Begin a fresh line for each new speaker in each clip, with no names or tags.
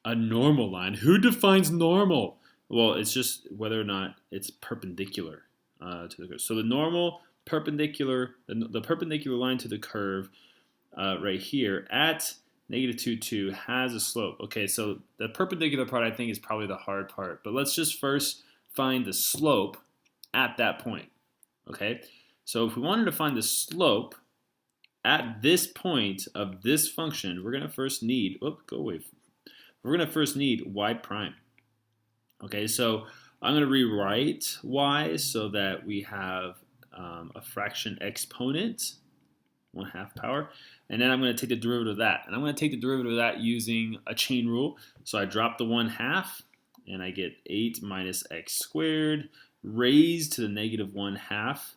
A normal line. Who defines normal? Well, it's just whether or not it's perpendicular to the curve. So the normal perpendicular, the perpendicular line to the curve right here at negative 2, 2 has a slope. Okay, so the perpendicular part I think is probably the hard part. But let's just first find the slope at that point. Okay, so if we wanted to find the slope at this point of this function, we're going to first need, we're going to first need y prime. Okay, so I'm going to rewrite y so that we have a fraction exponent, 1/2 power, and then I'm going to take the derivative of that. And I'm going to take the derivative of that using a chain rule. So I drop the 1/2, and I get 8 minus x squared raised to the negative 1/2.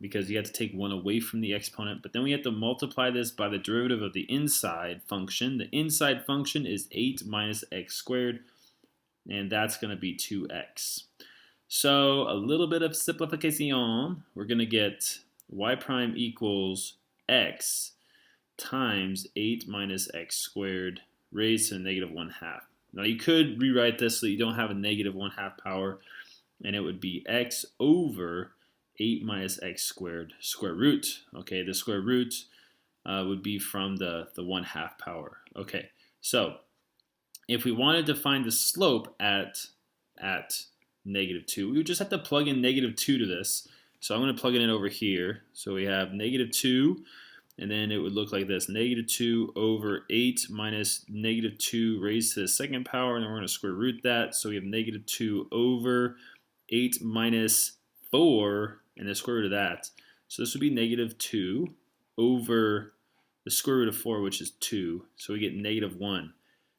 Because you have to take 1 away from the exponent. But then we have to multiply this by the derivative of the inside function. The inside function is 8 minus x squared, and that's going to be 2x. So a little bit of simplification. We're going to get y prime equals x times 8 minus x squared raised to the negative 1/2. Now you could rewrite this so that you don't have a negative 1/2 power, and it would be x over 8 minus x squared square root. Okay, the square root would be from the 1/2 power. Okay, so if we wanted to find the slope at negative 2, we would just have to plug in negative 2 to this. So I'm going to plug it in over here. So we have negative 2, and then it would look like this. Negative 2 over 8 minus negative 2 raised to the second power, and then we're going to square root that. So we have negative 2 over 8 minus 4, and the square root of that. So this would be negative 2 over the square root of 4, which is 2. So we get negative 1.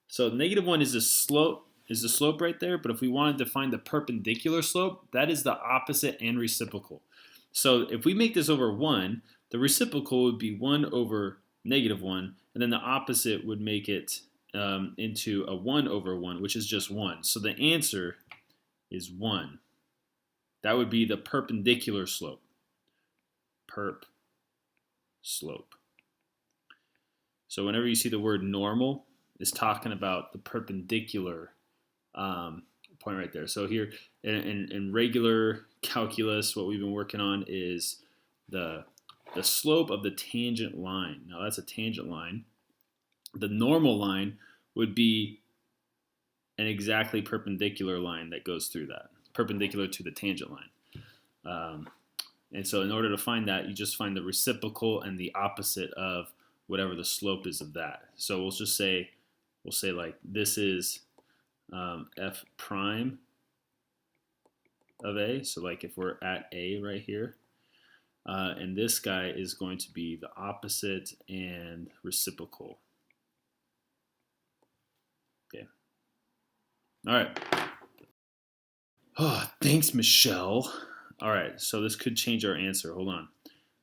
So negative 1 is the slope right there, but if we wanted to find the perpendicular slope, that is the opposite and reciprocal. So if we make this over 1, the reciprocal would be 1 over negative 1, and then the opposite would make it into a 1 over 1, which is just 1. So the answer is 1. That would be the perpendicular slope. Perp slope. So whenever you see the word normal, it's talking about the perpendicular point right there. So here in regular calculus, what we've been working on is the slope of the tangent line. Now that's a tangent line. The normal line would be an exactly perpendicular line that goes through that, perpendicular to the tangent line. And so in order to find that, you just find the reciprocal and the opposite of whatever the slope is of that. So we'll say like this is f prime of a. So like if we're at a right here, and this guy is going to be the opposite and reciprocal. Okay. All right. Oh, thanks, Michelle. All right, so this could change our answer. Hold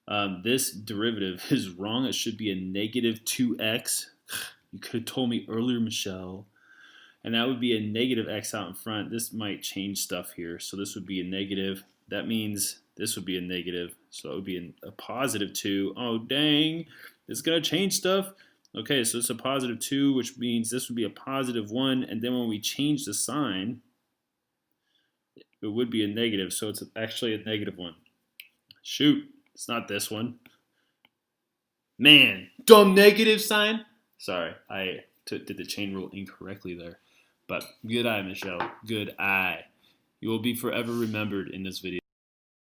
on. This derivative is wrong. It should be a negative 2x. You could have told me earlier, Michelle. And that would be a negative x out in front. This might change stuff here. So this would be a negative. That means this would be a negative. So it would be a positive 2. Oh, dang. It's going to change stuff. Okay, so it's a positive 2, which means this would be a positive 1. And then when we change the sign, it would be a negative. So it's actually a negative 1. Shoot. It's not this one. Man, dumb negative sign. Sorry, I did the chain rule incorrectly there. But good eye, Michelle. Good eye. You will be forever remembered in this video.